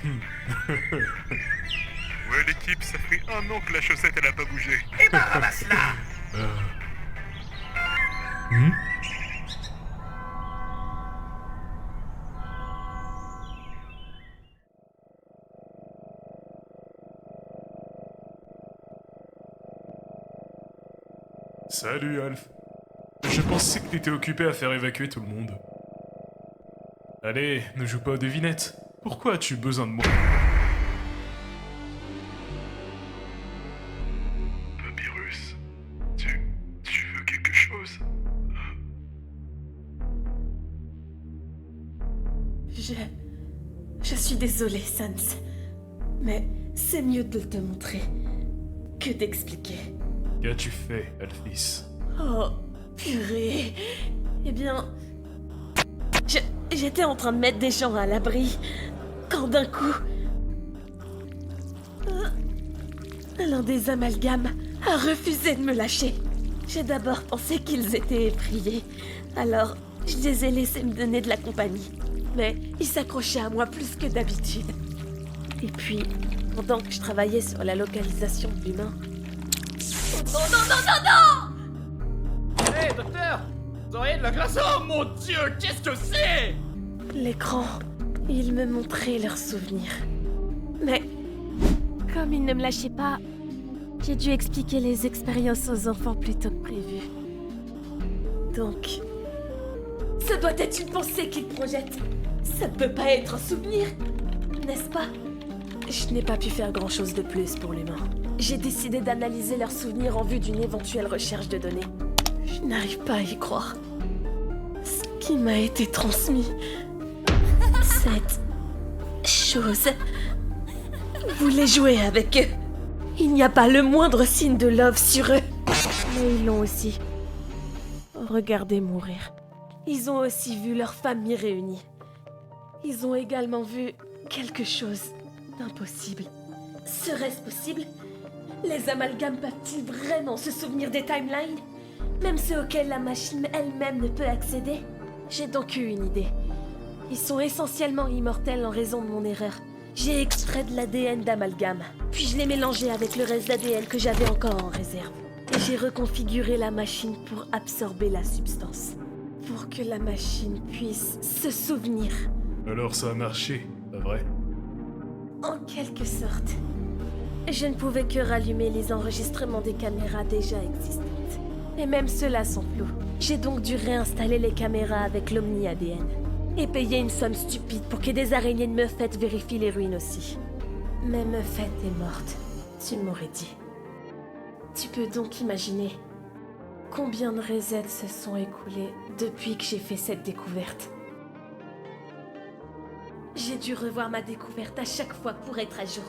Ouais l'équipe, ça fait 1 an que la chaussette elle a pas bougé. Eh ben ramasse-la. Hmm. Salut Alf. Je pensais que t'étais occupé à faire évacuer tout le monde. Allez, ne joue pas aux devinettes. Pourquoi as-tu besoin de moi? Papyrus, tu veux quelque chose? Je suis désolée, Sans. Mais c'est mieux de te montrer que d'expliquer. Qu'as-tu fait, Alphys? Oh, purée. Eh bien... J'étais en train de mettre des gens à l'abri, quand d'un coup... l'un des amalgames a refusé de me lâcher. J'ai d'abord pensé qu'ils étaient effrayés, alors je les ai laissés me donner de la compagnie. Mais ils s'accrochaient à moi plus que d'habitude. Et puis, pendant que je travaillais sur la localisation de l'humain... Oh non, non, non, non, non! Hé, docteur! Vous auriez de la glace? Oh mon Dieu, qu'est-ce que c'est? L'écran, ils me montraient leurs souvenirs. Mais, comme ils ne me lâchaient pas, j'ai dû expliquer les expériences aux enfants plus tôt que prévu. Donc, ça doit être une pensée qu'ils projettent. Ça ne peut pas être un souvenir, n'est-ce pas? Je n'ai pas pu faire grand-chose de plus pour l'humain. J'ai décidé d'analyser leurs souvenirs en vue d'une éventuelle recherche de données. Je n'arrive pas à y croire. Ce qui m'a été transmis... Cette... chose... voulait jouer avec eux. Il n'y a pas le moindre signe de love sur eux. Mais ils l'ont aussi. Regardez mourir. Ils ont aussi vu leur famille réunie. Ils ont également vu quelque chose d'impossible. Serait-ce possible? Les amalgames peuvent-ils vraiment se souvenir des timelines? Même ceux auxquels la machine elle-même ne peut accéder? J'ai donc eu une idée. Ils sont essentiellement immortels en raison de mon erreur. J'ai extrait de l'ADN d'amalgame, puis je l'ai mélangé avec le reste d'ADN que j'avais encore en réserve. Et j'ai reconfiguré la machine pour absorber la substance. Pour que la machine puisse se souvenir. Alors ça a marché, pas vrai? En quelque sorte. Je ne pouvais que rallumer les enregistrements des caméras déjà existantes. Et même ceux-là sont flous. J'ai donc dû réinstaller les caméras avec l'Omni-ADN. Et payer une somme stupide pour que des araignées de Meufette vérifient les ruines aussi. Mais Meufette est morte, tu m'aurais dit. Tu peux donc imaginer combien de resets se sont écoulés depuis que j'ai fait cette découverte. J'ai dû revoir ma découverte à chaque fois pour être à jour.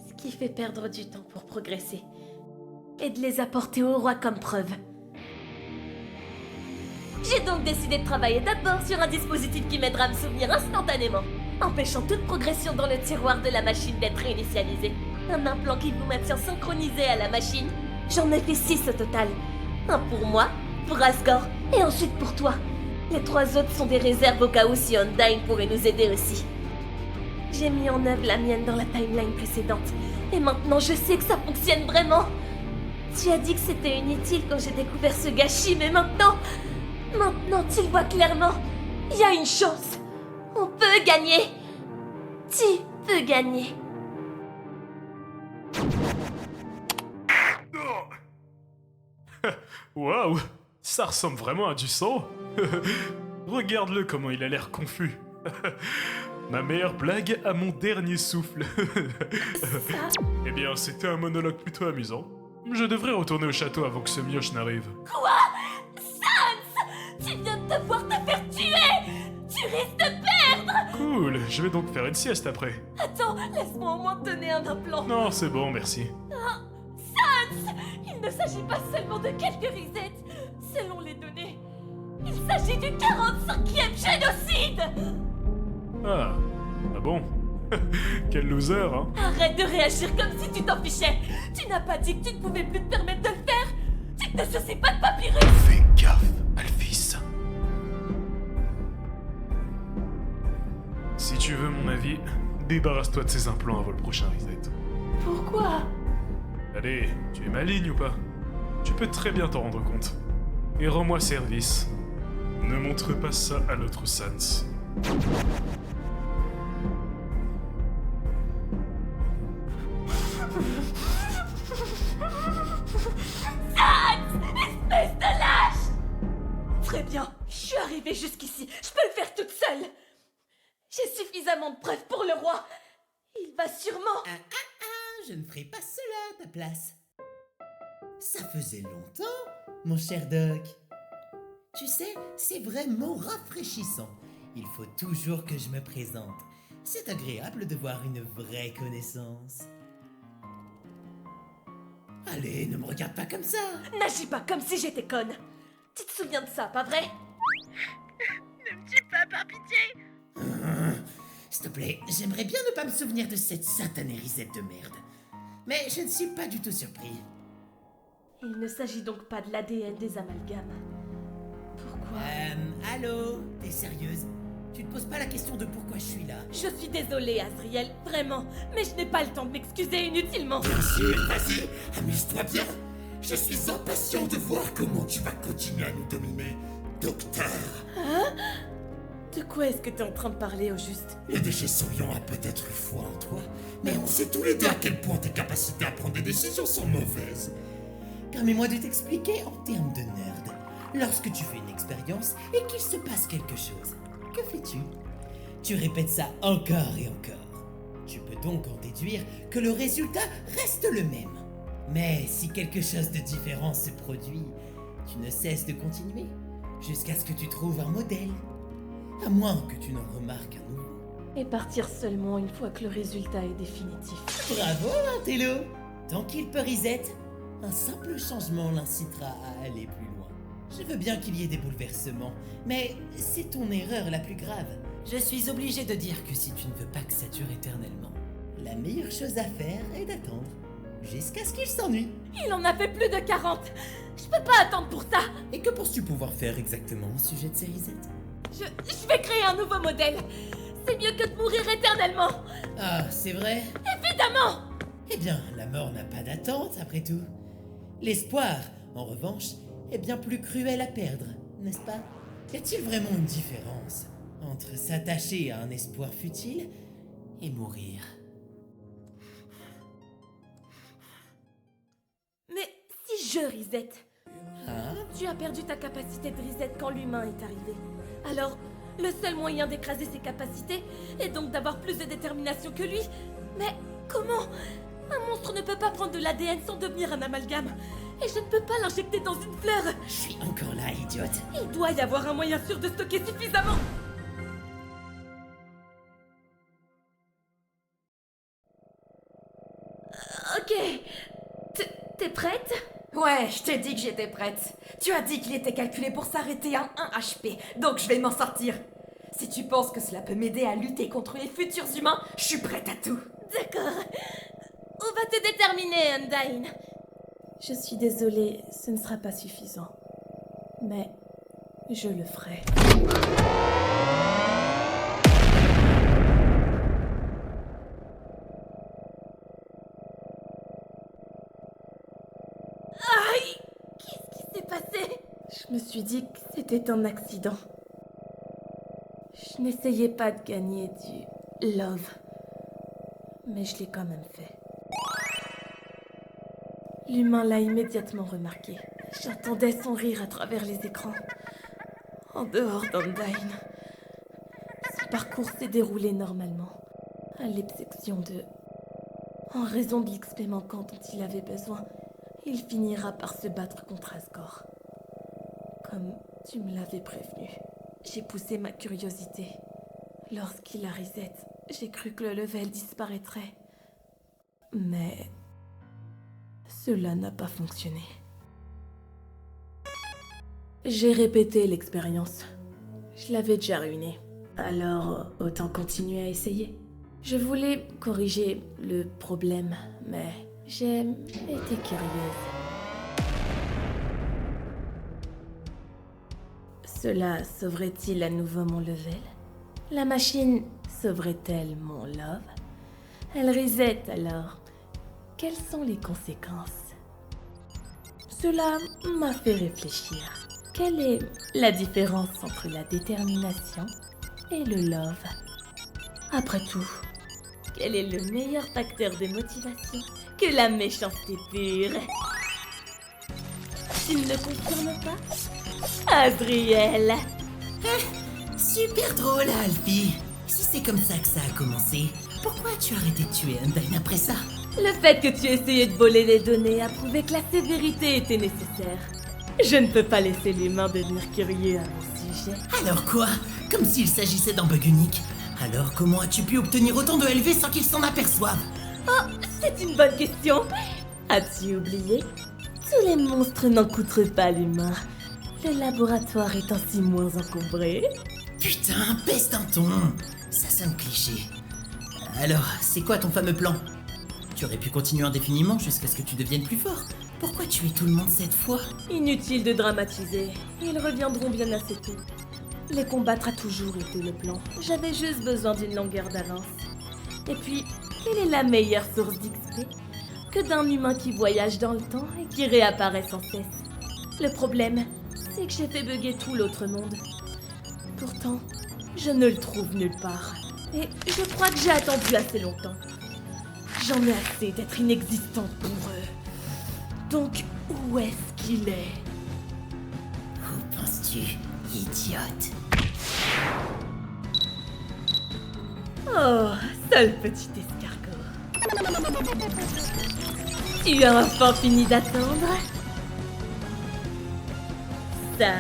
Ce qui fait perdre du temps pour progresser. Et de les apporter au roi comme preuve. J'ai donc décidé de travailler d'abord sur un dispositif qui m'aidera à me souvenir instantanément, empêchant toute progression dans le tiroir de la machine d'être réinitialisée. Un implant qui vous maintient synchronisé à la machine. J'en ai fait 6 au total. Un pour moi, pour Asgore, et ensuite pour toi. Les 3 autres sont des réserves au cas où si Undyne pourrait nous aider aussi. J'ai mis en œuvre la mienne dans la timeline précédente, et maintenant je sais que ça fonctionne vraiment. Tu as dit que c'était inutile quand j'ai découvert ce gâchis, mais maintenant tu le vois clairement. Il y a une chance. On peut gagner. Tu peux gagner. Waouh! Ça ressemble vraiment à du sang! Regarde-le comment il a l'air confus! Ma meilleure blague à mon dernier souffle! Eh bien, c'était un monologue plutôt amusant. Je devrais retourner au château avant que ce mioche n'arrive. Quoi? Sans! Tu viens de devoir te faire tuer! Tu risques de perdre! Cool, je vais donc faire une sieste après. Attends, laisse-moi au moins te donner un implant. Non, c'est bon, merci. Sans! Il ne s'agit pas seulement de quelques resets. Selon les données, il s'agit du 45e génocide! Ah bon? Quel loser, hein? Arrête de réagir comme si tu t'en fichais! Tu n'as pas dit que tu ne pouvais plus te permettre de le faire! Tu ne te soucies pas de Papyrus! Fais gaffe, Alphys. Si tu veux mon avis, Débarrasse-toi de ces implants avant le prochain reset. Pourquoi? Allez, tu es maligne ou pas? Tu peux très bien t'en rendre compte. Et rends-moi service. Ne montre pas ça à notre Sans. Espèce de lâche! Très bien, je suis arrivée jusqu'ici. Je peux le faire toute seule. J'ai suffisamment de preuves pour le roi. Il va sûrement... Je ne ferai pas cela à ta place. Ça faisait longtemps, mon cher Doc. Tu sais, c'est vraiment rafraîchissant. Il faut toujours que je me présente. C'est agréable de voir une vraie connaissance. Allez, ne me regarde pas comme ça. N'agis pas comme si j'étais conne. Tu te souviens de ça, pas vrai? Ne me tue pas par pitié. S'il te plaît, j'aimerais bien ne pas me souvenir de cette satanée risette de merde. Mais je ne suis pas du tout surpris. Il ne s'agit donc pas de l'ADN des amalgames. Pourquoi? Allô? T'es sérieuse? Tu te poses pas la question de pourquoi je suis là? Je suis désolée, Azriel, vraiment. Mais je n'ai pas le temps de m'excuser inutilement. Bien sûr, vas-y, amuse-toi bien. Je suis impatient de voir comment tu vas continuer à nous dominer, docteur. De quoi est-ce que t'es en train de parler au juste? Le déchet souriant a peut-être eu foi en toi, mais on sait tous les deux à quel point tes capacités à prendre des décisions sont mauvaises. Permets-moi de t'expliquer en termes de nerd. Lorsque tu fais une expérience et qu'il se passe quelque chose, que fais-tu? Tu répètes ça encore et encore. Tu peux donc en déduire que le résultat reste le même. Mais si quelque chose de différent se produit, tu ne cesses de continuer jusqu'à ce que tu trouves un modèle. À moins que tu n'en remarques un nouveau. Et partir seulement une fois que le résultat est définitif. Bravo, Intello! Tant qu'il peut reset, un simple changement l'incitera à aller plus loin. Je veux bien qu'il y ait des bouleversements, mais c'est ton erreur la plus grave. Je suis obligé de dire que si tu ne veux pas que ça dure éternellement, la meilleure chose à faire est d'attendre, jusqu'à ce qu'il s'ennuie. Il en a fait plus de 40. Je peux pas attendre pour ça. Et que penses-tu pouvoir faire exactement au sujet de ces resets? Je vais créer un nouveau modèle. C'est mieux que de mourir éternellement. Ah, c'est vrai? Évidemment. Eh bien, la mort n'a pas d'attente, après tout. L'espoir, en revanche, est bien plus cruel à perdre, n'est-ce pas? Y a-t-il vraiment une différence entre s'attacher à un espoir futile et mourir? Mais si je reset, Hein? tu as perdu ta capacité de reset quand l'humain est arrivé. Alors, le seul moyen d'écraser ses capacités est donc d'avoir plus de détermination que lui. Mais comment? Un monstre ne peut pas prendre de l'ADN sans devenir un amalgame. Et je ne peux pas l'injecter dans une fleur. Je suis encore là, idiote. Il doit y avoir un moyen sûr de stocker suffisamment. Ok. T'es prête? Ouais, je t'ai dit que j'étais prête. Tu as dit qu'il était calculé pour s'arrêter à 1 HP, donc je vais m'en sortir. Si tu penses que cela peut m'aider à lutter contre les futurs humains, je suis prête à tout. D'accord. On va te déterminer, Undyne. Je suis désolée, ce ne sera pas suffisant. Mais je le ferai. Aïe! Qu'est-ce qui s'est passé? Je me suis dit que c'était un accident. Je n'essayais pas de gagner du love. Mais je l'ai quand même fait. L'humain l'a immédiatement remarqué. J'entendais son rire à travers les écrans. En dehors d'Undyne. Son parcours s'est déroulé normalement. À l'exception de... En raison de l'XP manquant dont il avait besoin, il finira par se battre contre Asgore. Comme tu me l'avais prévenu. J'ai poussé ma curiosité. Lorsqu'il a reset, j'ai cru que le level disparaîtrait. Mais... cela n'a pas fonctionné. J'ai répété l'expérience. Je l'avais déjà ruinée. Alors, autant continuer à essayer. Je voulais corriger le problème, mais j'ai été curieuse. Cela sauverait-il à nouveau mon level? La machine sauverait-elle mon love? Elle reset alors. Quelles sont les conséquences? Cela m'a fait réfléchir. Quelle est la différence entre la détermination et le love? Après tout, quel est le meilleur facteur de motivation que la méchanceté pure? Tu ne le confirmes pas? Adriel! Super drôle, Alfie. Si c'est comme ça que ça a commencé, pourquoi as-tu arrêté de tuer Undyne après ça? Le fait que tu essayais de voler les données a prouvé que la sévérité était nécessaire. Je ne peux pas laisser l'humain devenir curieux à mon sujet. Alors quoi? Comme s'il s'agissait d'un bug unique. Alors comment as-tu pu obtenir autant de LV sans qu'il s'en aperçoive? Oh, c'est une bonne question. As-tu oublié? Tous les monstres n'encoutrent pas l'humain. Le laboratoire est ainsi moins encombré. Putain, peste un ton. Ça sonne cliché. Alors, c'est quoi ton fameux plan? Tu aurais pu continuer indéfiniment jusqu'à ce que tu deviennes plus fort. Pourquoi tuer tout le monde cette fois? Inutile de dramatiser. Ils reviendront bien assez tôt. Les combattre a toujours été le plan. J'avais juste besoin d'une longueur d'avance. Et puis, quelle est la meilleure source d'XP que d'un humain qui voyage dans le temps et qui réapparaît sans cesse? Le problème, c'est que j'ai fait bugger tout l'autre monde. Pourtant, je ne le trouve nulle part. Et je crois que j'ai attendu assez longtemps. J'en ai assez d'être inexistante pour eux. Donc, où est-ce qu'il est? Où penses-tu, idiote? Oh, sale petit escargot. Tu as enfin fini d'attendre? Ça